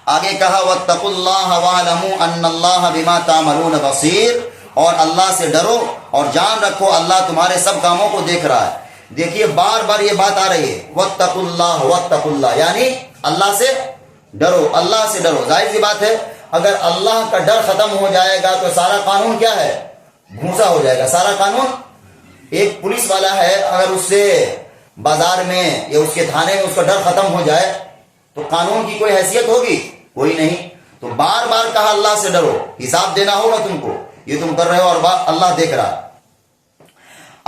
آگے کہا وَاتَّقُوا اللَّهَ وَاعْلَمُوا أَنَّ اللَّهَ بِمَا تَعْمَلُونَ بَصِيرٌ، اور اللہ سے ڈرو اور جان رکھو اللہ تمہارے سب کاموں کو دیکھ رہا ہے. دیکھیے بار بار یہ بات آ رہی ہے، وَاتَّقُوا اللَّهَ وَاتَّقُوا اللَّهَ، یعنی اللہ سے ڈرو، اللہ سے ڈرو. ظاہر سی بات ہے اگر اللہ کا ڈر ختم ہو جائے گا تو سارا قانون کیا ہے؟ بھونسا ہو جائے گا. سارا قانون، ایک پولیس والا ہے اگر اس سے بازار میں یا اس کے تھانے میں اس کا ڈر ختم ہو جائے تو قانون کی کوئی حیثیت ہوگی؟ کوئی نہیں. تو بار بار کہا اللہ سے ڈرو، حساب دینا ہوگا تم کو، یہ تم کر رہے ہو اور اللہ دیکھ رہا.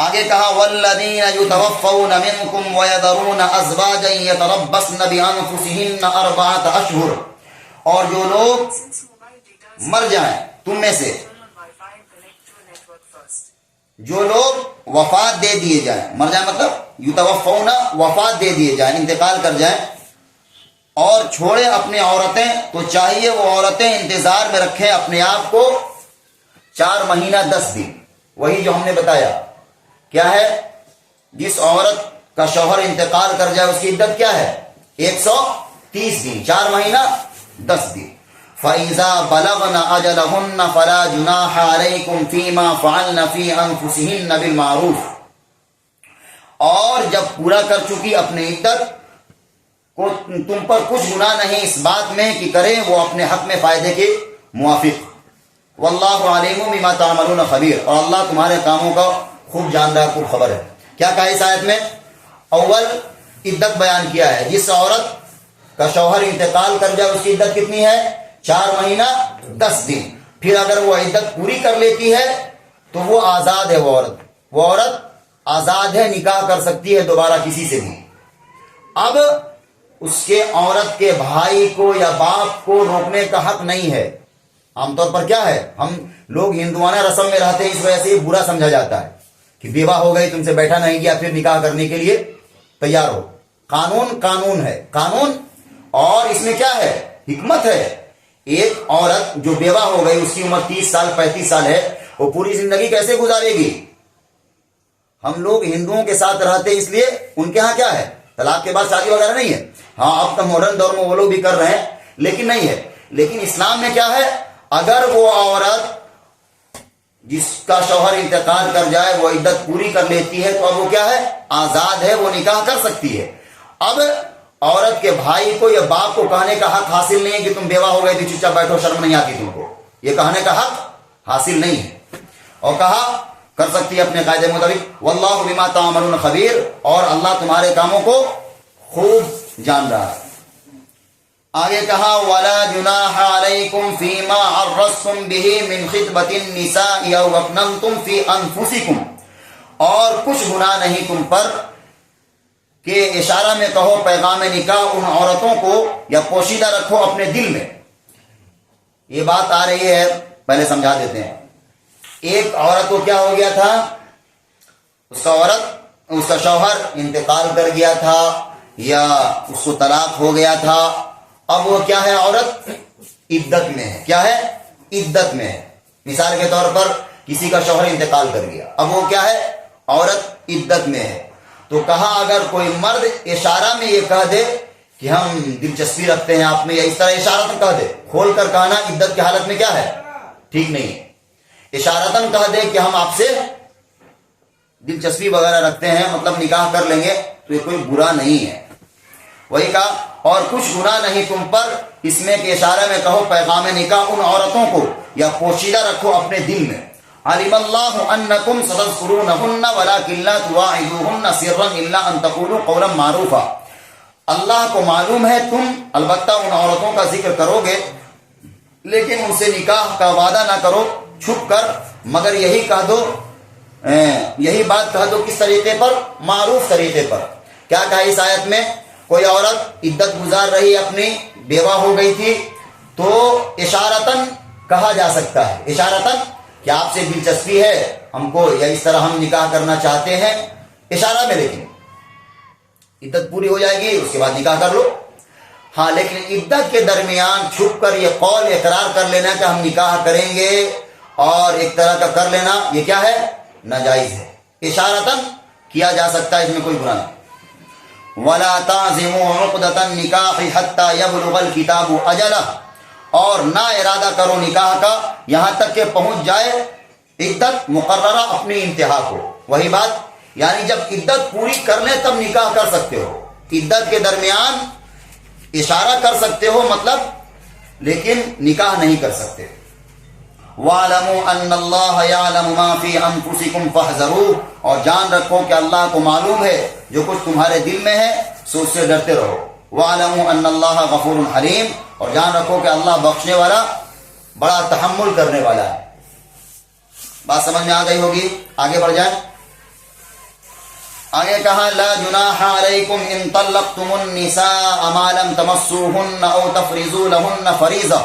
آگے کہا والذین یتوفون منکم ویذرون ازواجا یتربصن بانفسہن 4 اشہر، اور جو لوگ مر جائیں تم میں سے، جو لوگ وفات دے دیے جائیں، مر جائیں مطلب یتوفون وفات دے دیے جائیں، انتقال کر جائیں، اور چھوڑے اپنے عورتیں، تو چاہیے وہ عورتیں انتظار میں رکھیں اپنے آپ کو 4 مہینہ 10 دن. وہی جو ہم نے بتایا کیا ہے، جس عورت کا شوہر انتقال کر جائے اس کی عدت کیا ہے؟ 130 دن، 4 مہینہ 10 دن. فَإِذَا بَلَغْنَ أَجَلَهُنَّ فَلَا جُنَاحَ عَلَيْكُمْ فِي مَا فَعَلْنَ فِي أَنفُسِهِنَّ بِالْمَعْرُوفِ، اور جب پورا کر چکی اپنی عدت کو تم پر کچھ گناہ نہیں اس بات میں کہ کریں وہ اپنے حق میں فائدے کے موافق. واللہ علیم بما تعملون خبیر، اور اللہ تمہارے کاموں کا خوب جان رہا ہے، خوب خبر ہے۔ کیا کہا اس آیت میں؟ اول عدت بیان کیا ہے، جس عورت کا شوہر انتقال کر جائے اس کی عدت کتنی ہے؟ 4 مہینہ 10 دن۔ پھر اگر وہ عدت پوری کر لیتی ہے تو وہ آزاد ہے، وہ عورت آزاد ہے، نکاح کر سکتی ہے دوبارہ کسی سے بھی۔ اب اس کے عورت کے بھائی کو یا باپ کو روکنے کا حق نہیں ہے۔ عام طور پر کیا ہے، ہم لوگ ہندوانہ رسم میں رہتے ہیں، اس وجہ سے یہ برا سمجھا جاتا ہے کہ بیوہ ہو گئی، تم سے بیٹھا نہیں گیا، پھر نکاح کرنے کے لیے تیار ہو۔ قانون ہے، قانون، اور اس میں کیا ہے، حکمت ہے۔ ایک عورت جو بیوہ ہو گئی، اس کی عمر 30 سال 35 سال ہے، وہ پوری زندگی کیسے گزارے گی؟ ہم لوگ ہندوؤں کے ساتھ رہتے ہیں، اس لیے ان کے ہاں کیا ہے، طلاق کے بعد شادی وغیرہ نہیں ہے۔ ہاں اب تو ماڈرن دور میں وہ لوگ بھی کر رہے ہیں، لیکن نہیں ہے۔ لیکن اسلام میں کیا ہے، اگر وہ عورت جس کا شوہر انتقال کر جائے وہ عدت پوری کر لیتی ہے تو اب وہ کیا ہے، آزاد ہے، وہ نکاح کر سکتی ہے۔ اب عورت کے بھائی کو یا باپ کو کہنے کا حق حاصل نہیں ہے کہ تم بیوہ ہو گئے تھی، چپ چاپ بیٹھو، شرم نہیں آتی تم کو، یہ کہنے کا حق حاصل نہیں ہے۔ اور کہا کر سکتی ہے اپنے قاعدے مطابق، واللہ بما تعملون خبیر، اور اللہ تمہارے کاموں کو خوب جان رہا ہے۔ آگے کہا وَلَا جُنَاحَ عَلَيْكُمْ فِي مَا عَرَّضْتُمْ بِهِ مِنْ خِطْبَةِ النِّسَاءِ أَوْ أَكْنَنْتُمْ فِي أَنفُسِكُمْ، اور کچھ گناہ نہیں تم پر کہ اشارہ میں کہو پیغام نکاح ان عورتوں کو، یا پوشیدہ رکھو اپنے دل میں۔ یہ بات آ رہی ہے، پہلے سمجھا دیتے ہیں۔ ایک عورت کو کیا ہو گیا تھا، اس کا شوہر انتقال کر گیا تھا یا اس کو طلاق ہو گیا تھا، اب وہ کیا ہے، عورت عدت میں ہے۔ کیا ہے، عدت میں ہے۔ مثال کے طور پر کسی کا شوہر انتقال کر گیا، اب وہ کیا ہے، عورت عدت میں ہے۔ تو کہا اگر کوئی مرد اشارہ میں یہ کہہ دے کہ ہم دلچسپی رکھتے ہیں آپ میں، یا اس طرح اشارتاً کہہ دے، کھول کر کہنا عدت کی حالت میں کیا ہے، ٹھیک نہیں ہے۔ اشارتاً کہہ دے کہ ہم آپ سے دلچسپی وغیرہ رکھتے ہیں، مطلب نکاح کر لیں گے، تو یہ کوئی برا نہیں ہے۔ وہی کہا اور کچھ گناہ نہیں تم پر اس میں کہ اشارہ میں کہو پیغام نکاح ان عورتوں کو، یا پوشیدہ رکھو اپنے دل میں۔ علم اللہ انکم ستذکرونہن ولکن لا تواعدوہن سرا الا ان تقولوا قولا معروفا، اللہ کو معلوم ہے تم البتہ ان عورتوں کا ذکر کرو گے، لیکن ان سے نکاح کا وعدہ نہ کرو چھپ کر، مگر یہی کہہ دو، یہی بات کہہ دو، کس طریقے پر، معروف طریقے پر۔ کیا کہا اس آیت میں، کوئی عورت عدت گزار رہی اپنی، بیوہ ہو گئی تھی، تو اشارتاً کہا جا سکتا ہے، اشارتاً کہ آپ سے دلچسپی ہے ہم کو، یا اس طرح ہم نکاح کرنا چاہتے ہیں، اشارہ میں، لیکن عدت پوری ہو جائے گی اس کے بعد نکاح کر لو۔ ہاں لیکن عدت کے درمیان چھپ کر یہ قول اقرار کر لینا کہ ہم نکاح کریں گے، اور ایک طرح کا کر لینا، یہ کیا ہے، ناجائز ہے۔ اشارتاً کیا جا سکتا ہے، اس میں کوئی گناہ نہیں۔ وَلَا تَعْزِمُوا عُقْدَةَ النِّكَاحِ حَتَّى يَبْلُغَ الْكِتَابُ أَجَلَهُ، اور نہ ارادہ کرو نکاح کا یہاں تک کہ پہنچ جائے عدت مقررہ اپنی انتہا کو۔ وہی بات، یعنی جب عدت پوری کر لیں تب نکاح کر سکتے ہو، عدت کے درمیان اشارہ کر سکتے ہو مطلب، لیکن نکاح نہیں کر سکتے۔ وَاعْلَمُوا أَنَّ اللَّهَ يَعْلَمُ مَا فِي أَنفُسِكُمْ فَاحْذَرُوهُ، اور جان رکھو کہ اللہ کو معلوم ہے جو کچھ تمہارے دل میں ہے، سو اس سے ڈرتے رہو۔ وَاعْلَمُوا أَنَّ اللَّهَ غَفُورٌ حَلِيمٌ، اور جان رکھو کہ اللہ بخشنے والا، بڑا تحمل کرنے والا ہے۔ بات سمجھ میں آ گئی ہوگی، آگے بڑھ جائیں۔ آگے کہا لا جناح علیکم ان طلقتم النساء ما لم تمسوهن او تفرضوا لهن فریضہ،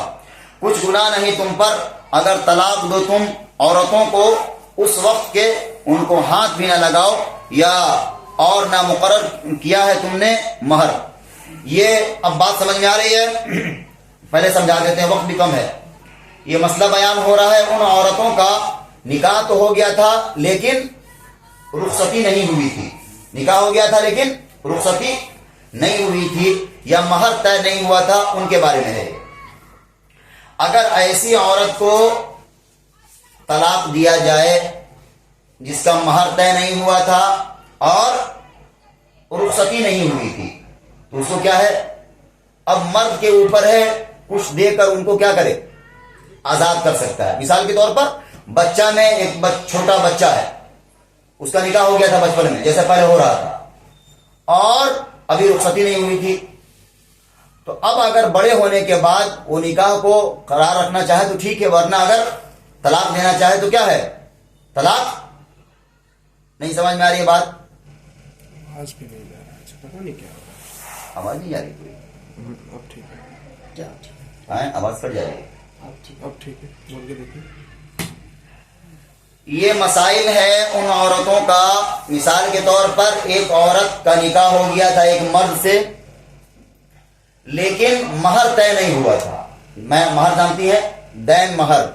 کچھ گناہ نہیں تم پر اگر طلاق دو تم عورتوں کو اس وقت کے ان کو ہاتھ بھی نہ لگاؤ، یا اور نہ مقرر کیا ہے تم نے مہر۔ یہ اب بات سمجھ میں آ رہی ہے، پہلے سمجھا دیتے ہیں، وقت بھی کم ہے۔ یہ مسئلہ بیان ہو رہا ہے ان عورتوں کا، نکاح تو ہو گیا تھا لیکن رخصتی نہیں ہوئی تھی، نکاح ہو گیا تھا لیکن رخصتی نہیں ہوئی تھی، یا مہر طے نہیں ہوا تھا، ان کے بارے میں ہے۔ اگر ایسی عورت کو طلاق دیا جائے جس کا مہر طے نہیں ہوا تھا اور رخصتی نہیں ہوئی تھی، تو اس کو کیا ہے، اب مرد کے اوپر ہے کچھ دے کر ان کو کیا کرے، آزاد کر سکتا ہے. مثال کے طور پر بچہ میں ایک چھوٹا بچہ ہے, اس کا نکاح ہو گیا تھا بچپن میں جیسے پہلے ہو رہا تھا, اور ابھی رخصتی نہیں ہوئی تھی, تو اب اگر بڑے ہونے کے بعد وہ نکاح کو قرار رکھنا چاہے تو ٹھیک ہے, ورنہ اگر طلاق دینا چاہے تو کیا ہے, طلاق. نہیں سمجھ میں آ رہی ہے بات؟ آواز بھی نہیں جا رہا, پتا نہیں کیا ہو رہا آواز نہیں جا رہی کوئی؟ ہے. اب ٹھیک ہے, ہاں آواز کٹ جائے گی. اب ٹھیک ہے, بول کے دیکھیے. یہ مسائل ہے ان عورتوں کا. مثال کے طور پر ایک عورت کا نکاح ہو گیا تھا ایک مرد سے, لیکن مہر طے نہیں ہوا تھا. میں مہر جانتی ہے, دین مہر.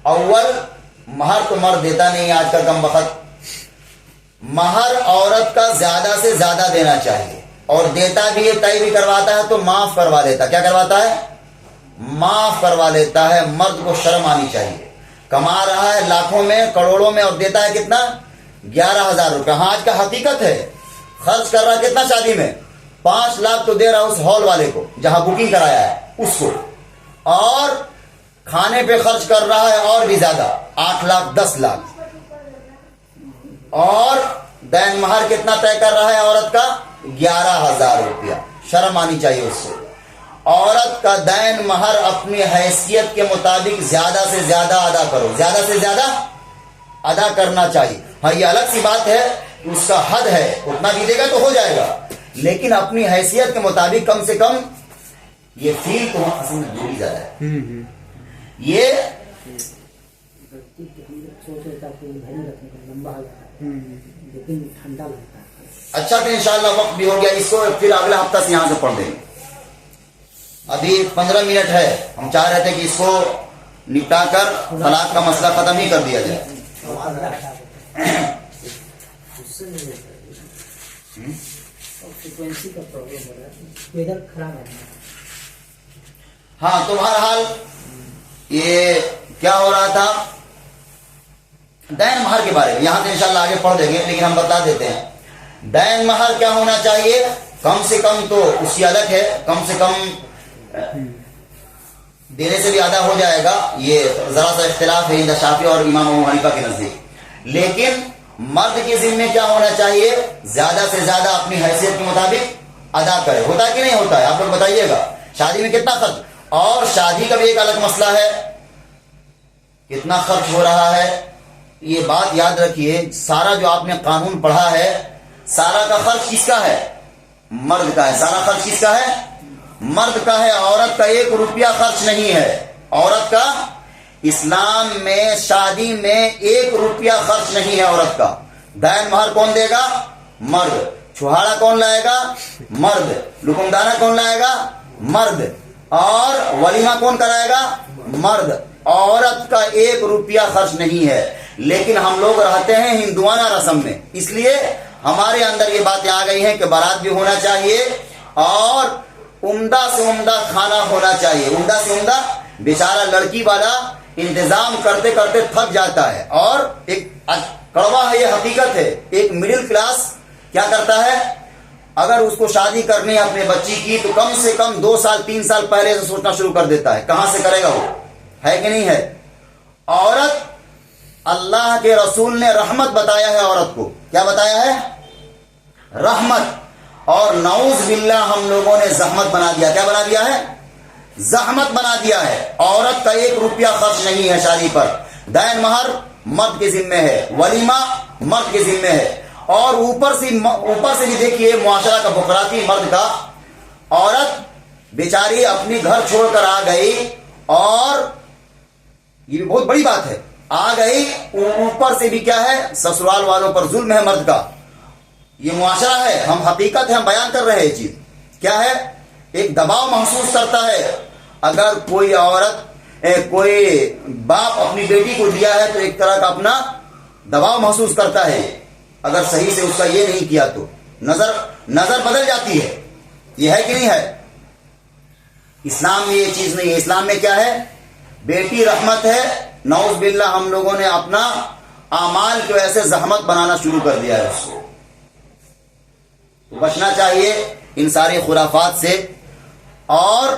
اول مہر تو مرد دیتا نہیں آج کل کم وقت. مہر عورت کا زیادہ سے زیادہ دینا چاہیے, اور دیتا بھی ہے, طے بھی کرواتا ہے تو معاف کروا لیتا. کیا کرواتا ہے؟ معاف کروا لیتا ہے. مرد کو شرم آنی چاہیے. کما رہا ہے لاکھوں میں کروڑوں میں اور دیتا ہے کتنا؟ 11,000 روپے. ہاں آج کا حقیقت ہے. خرچ کر رہا ہے کتنا شادی میں؟ 5 لاکھ تو دے رہا اس ہال والے کو جہاں بکنگ کرایا ہے اس کو, اور کھانے پہ خرچ کر رہا ہے اور بھی زیادہ 8 لاکھ 10 لاکھ. اور دین مہر کتنا طے کر رہا ہے عورت کا؟ 11,000 روپیہ. شرم آنی چاہیے اس سے. عورت کا دین مہر اپنی حیثیت کے مطابق زیادہ سے زیادہ ادا کرو, زیادہ سے زیادہ ادا کرنا چاہیے. ہاں یہ الگ سی بات ہے, اس کا حد ہے, اتنا بھی دے گا تو ہو جائے گا, لیکن اپنی حیثیت کے مطابق کم سے کم. یہ فیل تو اصل میں بھول جاتا ہے. یہ اچھا کہ انشاءاللہ وقت بھی ہو گیا, اس کو پھر اگلا ہفتہ سے یہاں سے پڑھ دیں گے. ابھی 15 منٹ ہے, ہم چاہ رہے تھے کہ اس کو نپٹا کر طلاق کا مسئلہ ختم ہی کر دیا جائے. ہاں تو بہرحال یہ کیا ہو رہا تھا, دین مہر کے بارے میں یہاں سے انشاءاللہ آگے پڑھ دیں گے, لیکن ہم بتا دیتے ہیں. دین مہر کیا ہونا چاہیے؟ کم سے کم تو اس کی الگ ہے, کم سے کم دینے سے بھی ادا ہو جائے گا. یہ ذرا سا اختلاف ہے عند شافعی اور امام ابو حنیفہ کے نزدیک. لیکن مرد کے ذمے کیا ہونا چاہیے؟ زیادہ سے زیادہ اپنی حیثیت کے مطابق ادا کرے. ہوتا ہے کہ نہیں ہوتا ہے؟ آپ لوگ بتائیے گا. شادی میں کتنا خرچ, اور شادی کا بھی ایک الگ مسئلہ ہے, کتنا خرچ ہو رہا ہے. یہ بات یاد رکھیے, سارا جو آپ نے قانون پڑھا ہے, سارا کا خرچ کس کا ہے؟ مرد کا ہے. سارا خرچ کس کا ہے؟ مرد کا ہے. عورت کا 1 روپیہ خرچ نہیں ہے. عورت کا اسلام میں شادی میں 1 روپیہ خرچ نہیں ہے عورت کا. دین مہر کون دے گا؟ مرد. چھہاڑا کون لائے گا؟ مرد. لکمدانہ کون لائے گا؟ مرد. اور ولیمہ کون کرائے گا؟ مرد. عورت کا 1 روپیہ خرچ نہیں ہے. لیکن ہم لوگ رہتے ہیں ہندوانہ رسم میں, اس لیے ہمارے اندر یہ باتیں آ گئی ہیں کہ بارات بھی ہونا چاہیے اور عمدہ سے عمدہ کھانا ہونا چاہیے. عمدہ سے عمدہ. بیچارہ لڑکی والا انتظام کرتے کرتے تھک جاتا ہے, اور ایک کڑوا ہے, یہ حقیقت ہے. ایک مڈل کلاس کیا کرتا ہے, اگر اس کو شادی کرنی ہے اپنے بچی کی تو کم سے کم 2 سال 3 سال پہلے سے سوچنا شروع کر دیتا ہے. کہاں سے کرے گا وہ, ہے کہ نہیں ہے؟ عورت, اللہ کے رسول نے رحمت بتایا ہے عورت کو. کیا بتایا ہے؟ رحمت. اور نعوذ باللہ ہم لوگوں نے زحمت بنا دیا. کیا بنا دیا ہے؟ زحمت بنا دیا ہے. عورت کا 1 روپیہ خرچ نہیں ہے شادی پر. دین مہر مرد کے ذمے ہے, ولیمہ مرد کے ذمے ہے, اور اوپر سے بھی دیکھیے معاشرہ کا بکراتی مرد کا. عورت بیچاری اپنی گھر چھوڑ کر آ گئی, اور یہ بھی بہت بڑی بات ہے, آ گئی, اوپر سے بھی کیا ہے, سسرال والوں پر ظلم ہے مرد کا. یہ معاشرہ ہے, ہم حقیقت ہے, ہم بیان کر رہے ہیں. یہ چیز کیا ہے؟ ایک دباؤ محسوس کرتا ہے. اگر کوئی عورت, کوئی باپ اپنی بیٹی کو دیا ہے تو ایک طرح کا اپنا دباؤ محسوس کرتا ہے. اگر صحیح سے اس کا یہ نہیں کیا تو نظر بدل جاتی ہے. یہ ہے کہ نہیں ہے؟ اسلام میں یہ چیز نہیں ہے. اسلام میں کیا ہے؟ بیٹی رحمت ہے. نعوذ باللہ ہم لوگوں نے اپنا اعمال کی وجہ سے زحمت بنانا شروع کر دیا ہے. اس کو بچنا چاہیے ان ساری خرافات سے. اور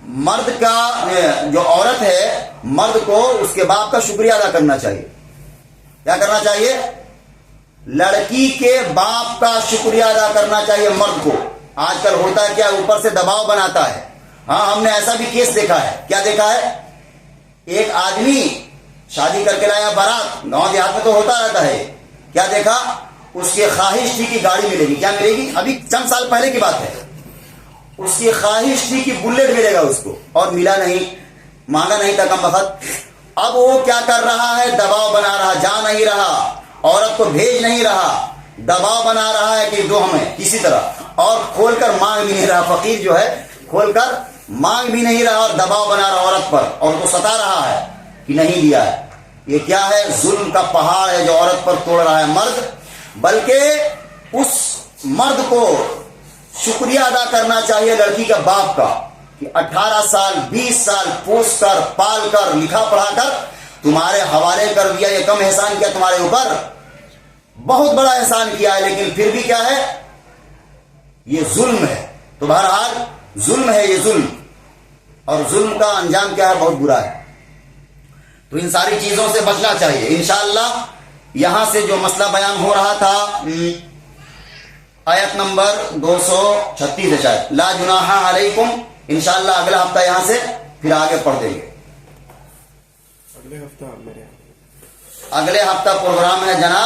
مرد کا جو عورت ہے مرد کو اس کے باپ کا شکریہ ادا کرنا چاہیے. کیا کرنا چاہیے؟ لڑکی کے باپ کا شکریہ ادا کرنا چاہیے مرد کو. آج کل ہوتا ہے کیا, اوپر سے دباؤ بناتا ہے. ہاں ہم نے ایسا بھی کیس دیکھا ہے. کیا دیکھا ہے؟ ایک آدمی شادی کر کے لایا بارات, گاؤں دیہات میں تو ہوتا رہتا ہے. کیا دیکھا؟ اس کی خواہش تھی کہ گاڑی ملے گی. کیا ملے گی؟ ابھی چند سال پہلے کی بات ہے. اس کی خواہش تھی کہ بلیٹ ملے گا اس کو, اور ملا نہیں, مانگا نہیں تھا کم وقت. اب وہ کیا کر رہا ہے؟ دباؤ بنا رہا, جا نہیں رہا, عورت کو بھیج نہیں رہا, دباؤ بنا رہا ہے کہ دو ہمیں کسی طرح, اور کھول کر مانگ بھی نہیں رہا. فقیر جو ہے کھول کر مانگ بھی نہیں رہا, اور دباؤ بنا رہا عورت پر, اور تو ستا رہا ہے کہ نہیں دیا ہے. یہ کیا ہے؟ ظلم کا پہاڑ ہے جو عورت پر توڑ رہا ہے مرد. بلکہ اس مرد کو شکریہ ادا کرنا چاہیے لڑکی کا باپ کا, کہ 18 سال 20 سال پوس کر پال کر لکھا پڑھا کر تمہارے حوالے کر دیا. یہ کم احسان کیا تمہارے اوپر؟ بہت بڑا احسان کیا ہے. لیکن پھر بھی کیا ہے؟ یہ ظلم ہے. تو بہرحال ظلم ہے یہ ظلم, اور ظلم کا انجام کیا ہے؟ بہت برا ہے. تو ان ساری چیزوں سے بچنا چاہیے. انشاءاللہ یہاں سے جو مسئلہ بیان ہو رہا تھا آیت نمبر 236 ہے شاید, لا جناح علیکم, انشاءاللہ اگلا ہفتہ یہاں سے پھر آگے پڑھ دیں گے. اگلے ہفتہ میرے اگلے ہفتہ پروگرام ہے جناب